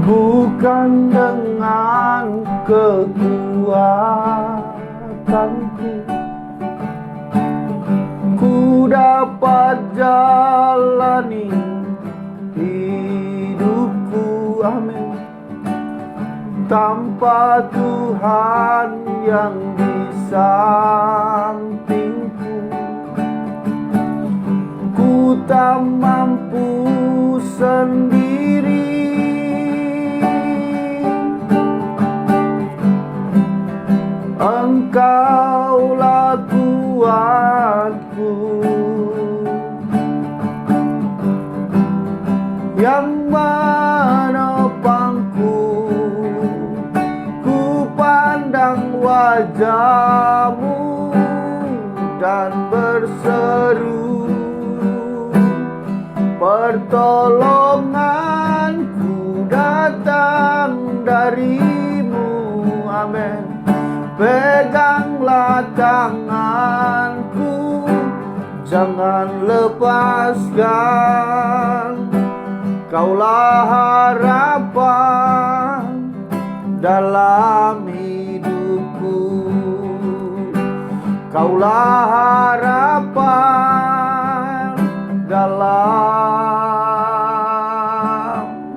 Bukan dengan kekuatanku ku dapat jalani hidupku, amin. Tanpa Tuhan yang di sampingku, ku tak mampu sendiri. Engkaulah kuatku, yang menopangku. Ku pandang wajah-Mu dan berseru, pertolonganku datang dari-Mu, amin. Peganglah tanganku, jangan lepaskan. Kaulah harapan dalam hidupku, Kaulah harapan dalam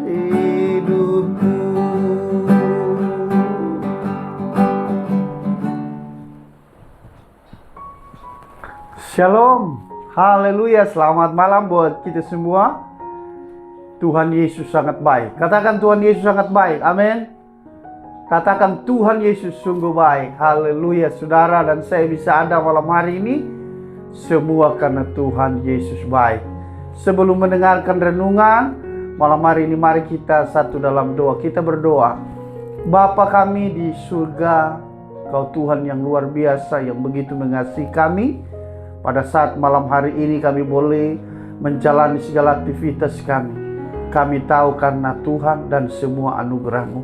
hidupku. Shalom, haleluya, selamat malam buat kita semua. Tuhan Yesus sangat baik. Katakan Tuhan Yesus sangat baik, amin. Katakan Tuhan Yesus sungguh baik, haleluya. Saudara dan saya bisa ada malam hari ini semua karena Tuhan Yesus baik. Sebelum mendengarkan renungan malam hari ini, mari kita satu dalam doa. Kita berdoa. Bapa kami di surga, Kau Tuhan yang luar biasa, yang begitu mengasihi kami. Pada saat malam hari ini kami boleh menjalani segala aktivitas kami. Kami tahu karena Tuhan dan semua anugerah-Mu.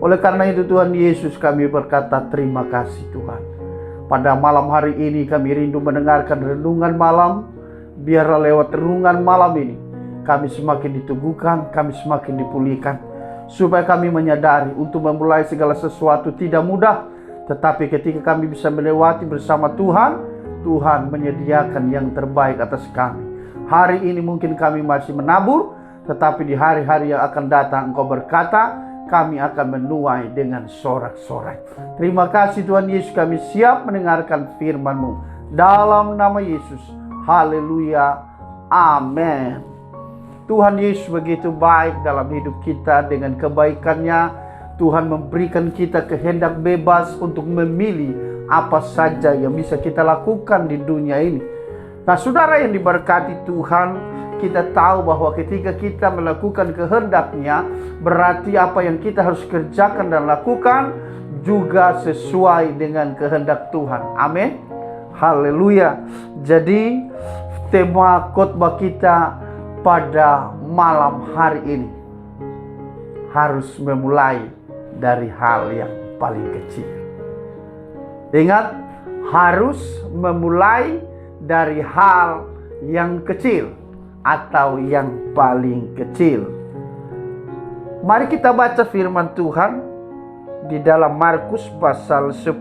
Oleh karena itu Tuhan Yesus, kami berkata terima kasih Tuhan. Pada malam hari ini kami rindu mendengarkan renungan malam. Biarlah lewat renungan malam ini kami semakin diteguhkan, kami semakin dipulihkan. Supaya kami menyadari untuk memulai segala sesuatu tidak mudah. Tetapi ketika kami bisa melewati bersama Tuhan, Tuhan menyediakan yang terbaik atas kami. Hari ini mungkin kami masih menabur, tetapi di hari-hari yang akan datang Engkau berkata, kami akan menuai dengan sorak-sorai. Terima kasih Tuhan Yesus, kami siap mendengarkan firman-Mu. Dalam nama Yesus, haleluya, amin. Tuhan Yesus begitu baik dalam hidup kita. Dengan kebaikannya, Tuhan memberikan kita kehendak bebas untuk memilih apa saja yang bisa kita lakukan di dunia ini. Nah, saudara yang diberkati Tuhan, kita tahu bahwa ketika kita melakukan kehendak-Nya, berarti apa yang kita harus kerjakan dan lakukan juga sesuai dengan kehendak Tuhan. Amin. Haleluya. Jadi tema khotbah kita pada malam hari ini harus memulai dari hal yang paling kecil. Ingat, harus memulai dari hal yang kecil atau yang paling kecil. Mari kita baca firman Tuhan di dalam Markus pasal 10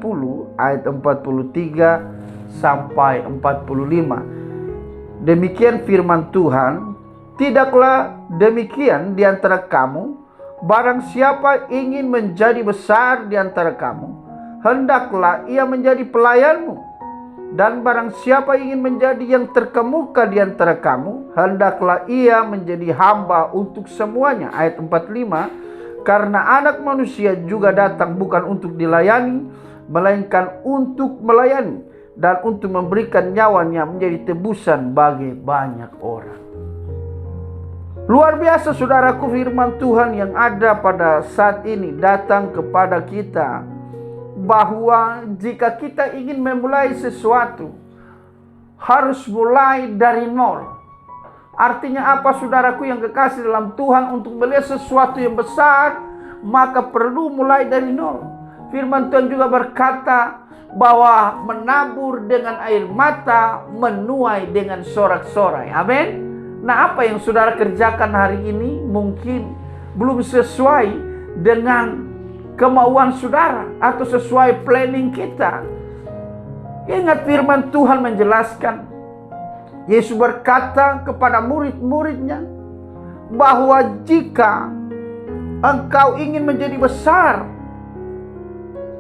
ayat 43 sampai 45. Demikian firman Tuhan, tidaklah demikian di antara kamu, barang siapa ingin menjadi besar di antara kamu, hendaklah ia menjadi pelayanmu. Dan barang siapa ingin menjadi yang terkemuka di antara kamu, hendaklah ia menjadi hamba untuk semuanya. Ayat 45, karena anak manusia juga datang bukan untuk dilayani, melainkan untuk melayani, dan untuk memberikan nyawanya menjadi tebusan bagi banyak orang. Luar biasa saudaraku, firman Tuhan yang ada pada saat ini datang kepada kita, bahwa jika kita ingin memulai sesuatu, harus mulai dari nol. Artinya apa saudaraku yang kekasih dalam Tuhan? Untuk melihat sesuatu yang besar, maka perlu mulai dari nol. Firman Tuhan juga berkata bahwa menabur dengan air mata, menuai dengan sorak-sorai. Amin. Nah, apa yang saudara kerjakan hari ini mungkin belum sesuai dengan kemauan saudara atau sesuai planning kita. Ingat firman Tuhan menjelaskan, Yesus berkata kepada murid-muridnya bahwa jika engkau ingin menjadi besar,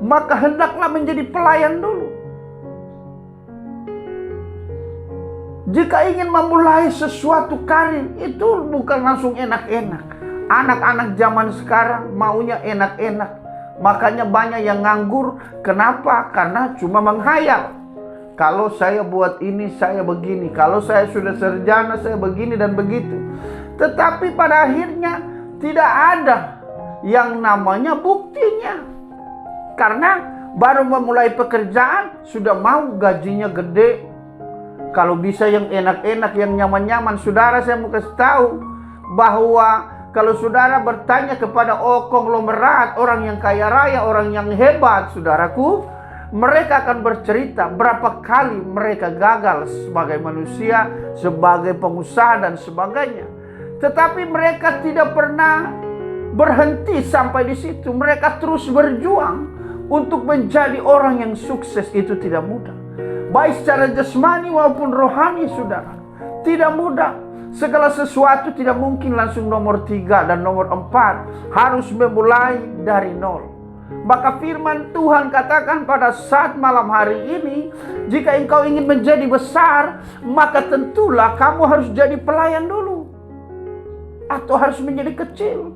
maka hendaklah menjadi pelayan dulu. Jika ingin memulai sesuatu karir, itu bukan langsung enak-enak. Anak-anak zaman sekarang maunya enak-enak. Makanya banyak yang nganggur. Kenapa? Karena cuma menghayal. Kalau saya buat ini, saya begini. Kalau saya sudah sarjana, saya begini dan begitu. Tetapi pada akhirnya tidak ada yang namanya buktinya. Karena baru memulai pekerjaan sudah mau gajinya gede. Kalau bisa yang enak-enak, yang nyaman-nyaman. Saudara, saya mau kasih tahu bahwa kalau saudara bertanya kepada konglomerat, orang yang kaya raya, orang yang hebat, saudaraku, mereka akan bercerita berapa kali mereka gagal sebagai manusia, sebagai pengusaha dan sebagainya. Tetapi mereka tidak pernah berhenti sampai di situ. Mereka terus berjuang untuk menjadi orang yang sukses. Itu tidak mudah, baik secara jasmani maupun rohani, saudara. Tidak mudah. Segala sesuatu tidak mungkin langsung nomor 3 dan nomor 4. Harus memulai dari nol. Maka firman Tuhan katakan pada saat malam hari ini, jika engkau ingin menjadi besar, maka tentulah kamu harus jadi pelayan dulu, atau harus menjadi kecil.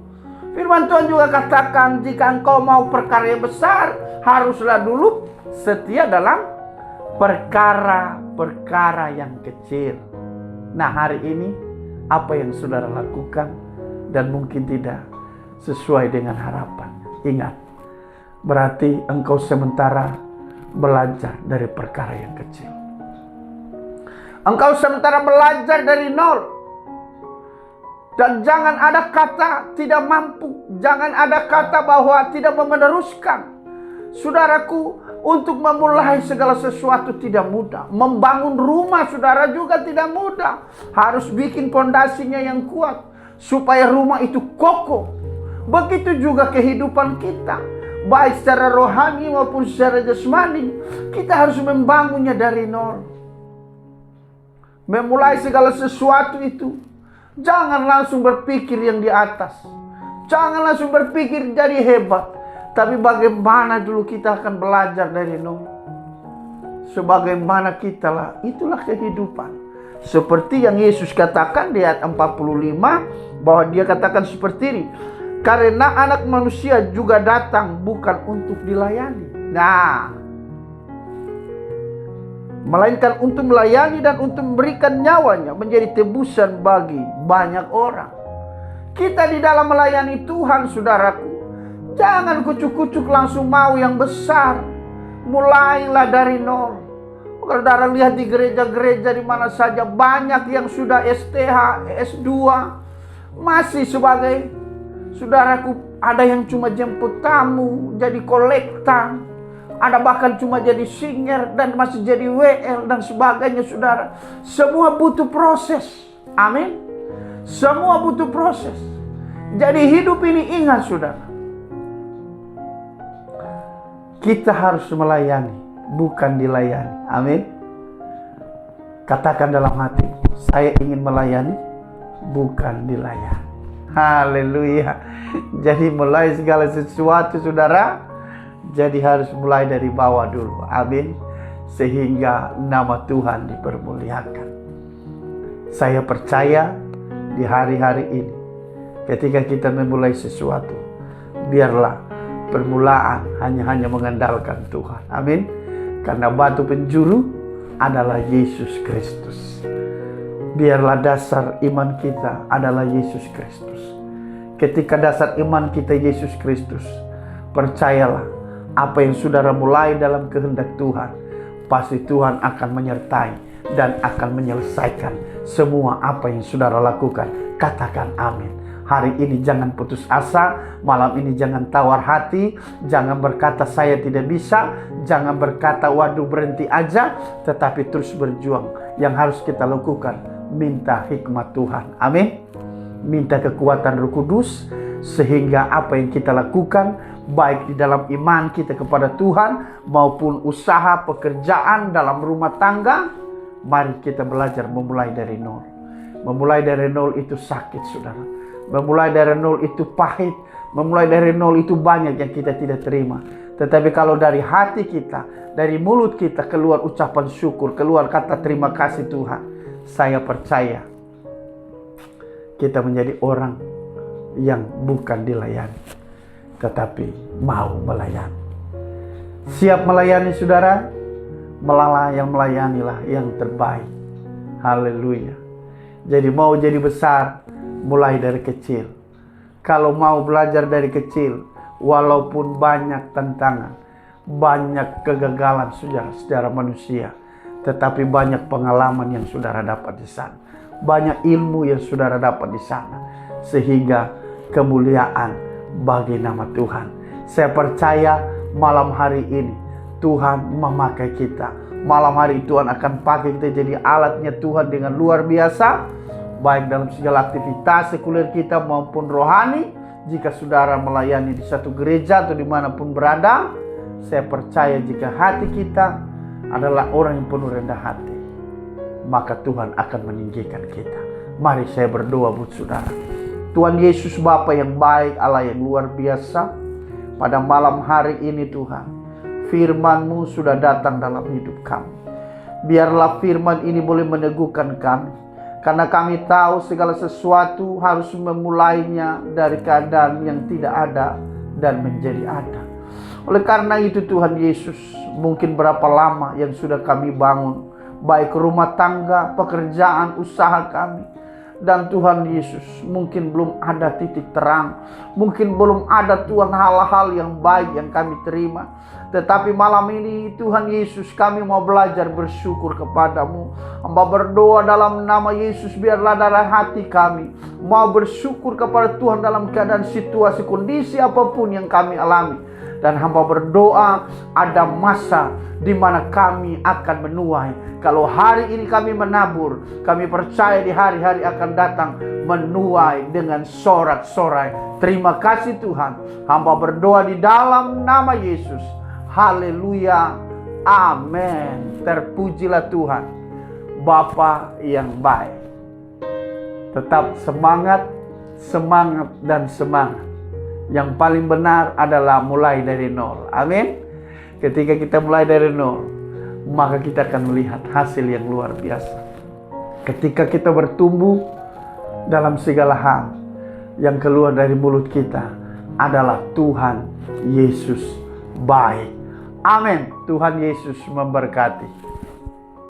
Firman Tuhan juga katakan, jika engkau mau perkara yang besar, haruslah dulu setia dalam perkara-perkara yang kecil. Nah, hari ini apa yang saudara lakukan dan mungkin tidak sesuai dengan harapan? Ingat, berarti engkau sementara belajar dari perkara yang kecil. Engkau sementara belajar dari nol. Dan jangan ada kata tidak mampu. Jangan ada kata bahwa tidak meneruskan. Saudaraku, untuk memulai segala sesuatu tidak mudah. Membangun rumah saudara juga tidak mudah. Harus bikin pondasinya yang kuat supaya rumah itu kokoh. Begitu juga kehidupan kita, baik secara rohani maupun secara jasmani. Kita harus membangunnya dari nol. Memulai segala sesuatu itu, jangan langsung berpikir yang di atas. Jangan langsung berpikir jadi hebat. Tapi bagaimana dulu kita akan belajar dari nol. Sebagaimana kita lah, itulah kehidupan. Seperti yang Yesus katakan di ayat 45, bahwa dia katakan seperti ini, karena anak manusia juga datang bukan untuk dilayani. Nah, melainkan untuk melayani dan untuk memberikan nyawanya menjadi tebusan bagi banyak orang. Kita di dalam melayani Tuhan, saudaraku, jangan kucuk-kucuk langsung mau yang besar. Mulailah dari nol. Kalau saudara lihat di gereja-gereja di mana saja, banyak yang sudah STH, S2, masih sebagai, saudaraku, ada yang cuma jemput tamu, jadi kolekta. Ada bahkan cuma jadi singer dan masih jadi WL dan sebagainya, saudara. Semua butuh proses. Amin. Semua butuh proses. Jadi hidup ini, ingat saudara, kita harus melayani, bukan dilayani. Amin. Katakan dalam hati, saya ingin melayani, bukan dilayani. Haleluya. Jadi mulai segala sesuatu, saudara, jadi harus mulai dari bawah dulu. Amin. Sehingga nama Tuhan dipermuliakan. Saya percaya di hari-hari ini, ketika kita memulai sesuatu, biarlah permulaan hanya mengandalkan Tuhan. Amin. Karena batu penjuru adalah Yesus Kristus. Biarlah dasar iman kita adalah Yesus Kristus. Ketika dasar iman kita Yesus Kristus, percayalah, apa yang saudara mulai dalam kehendak Tuhan, pasti Tuhan akan menyertai dan akan menyelesaikan semua apa yang saudara lakukan. Katakan amin. Hari ini jangan putus asa, malam ini jangan tawar hati, jangan berkata saya tidak bisa, jangan berkata waduh berhenti aja, tetapi terus berjuang. Yang harus kita lakukan, minta hikmat Tuhan. Amin. Minta kekuatan Roh Kudus, sehingga apa yang kita lakukan, baik di dalam iman kita kepada Tuhan, maupun usaha, pekerjaan, dalam rumah tangga, mari kita belajar memulai dari nol. Memulai dari nol itu sakit, saudara. Memulai dari nol itu pahit. Memulai dari nol itu banyak yang kita tidak terima. Tetapi kalau dari hati kita, dari mulut kita keluar ucapan syukur, keluar kata terima kasih Tuhan, saya percaya kita menjadi orang yang bukan dilayani, tetapi mau melayani. Siap melayani, saudara? Yang melayanilah yang terbaik. Haleluya. Jadi mau jadi besar, mulai dari kecil. Kalau mau belajar dari kecil, walaupun banyak tantangan, banyak kegagalan secara manusia, tetapi banyak pengalaman yang saudara dapat di sana. Banyak ilmu yang saudara dapat di sana. Sehingga kemuliaan bagi nama Tuhan. Saya percaya malam hari ini Tuhan memakai kita. Malam hari Tuhan akan pakai kita jadi alatnya Tuhan dengan luar biasa, baik dalam segala aktivitas sekuler kita maupun rohani. Jika saudara melayani di satu gereja atau dimanapun berada, saya percaya jika hati kita adalah orang yang penuh rendah hati, maka Tuhan akan meninggikan kita. Mari saya berdoa buat saudara. Tuhan Yesus, Bapa yang baik, Allah yang luar biasa, pada malam hari ini Tuhan, firman-Mu sudah datang dalam hidup kami. Biarlah firman ini boleh meneguhkan kami, karena kami tahu segala sesuatu harus memulainya dari keadaan yang tidak ada dan menjadi ada. Oleh karena itu Tuhan Yesus, mungkin berapa lama yang sudah kami bangun, baik rumah tangga, pekerjaan, usaha kami. Dan Tuhan Yesus, mungkin belum ada titik terang, mungkin belum ada Tuhan hal-hal yang baik yang kami terima. Tetapi malam ini Tuhan Yesus, kami mau belajar bersyukur kepadamu. Hamba berdoa dalam nama Yesus, biarlah dari hati kami mau bersyukur kepada Tuhan dalam keadaan situasi kondisi apapun yang kami alami. Dan hamba berdoa ada masa di mana kami akan menuai. Kalau hari ini kami menabur, kami percaya di hari-hari akan datang menuai dengan sorak-sorai. Terima kasih Tuhan. Hamba berdoa di dalam nama Yesus. Haleluya. Amin. Terpujilah Tuhan. Bapa yang baik. Tetap semangat, semangat dan semangat. Yang paling benar adalah mulai dari nol. Amin. Ketika kita mulai dari nol, maka kita akan melihat hasil yang luar biasa. Ketika kita bertumbuh dalam segala hal, yang keluar dari mulut kita adalah Tuhan Yesus baik. Amin. Tuhan Yesus memberkati.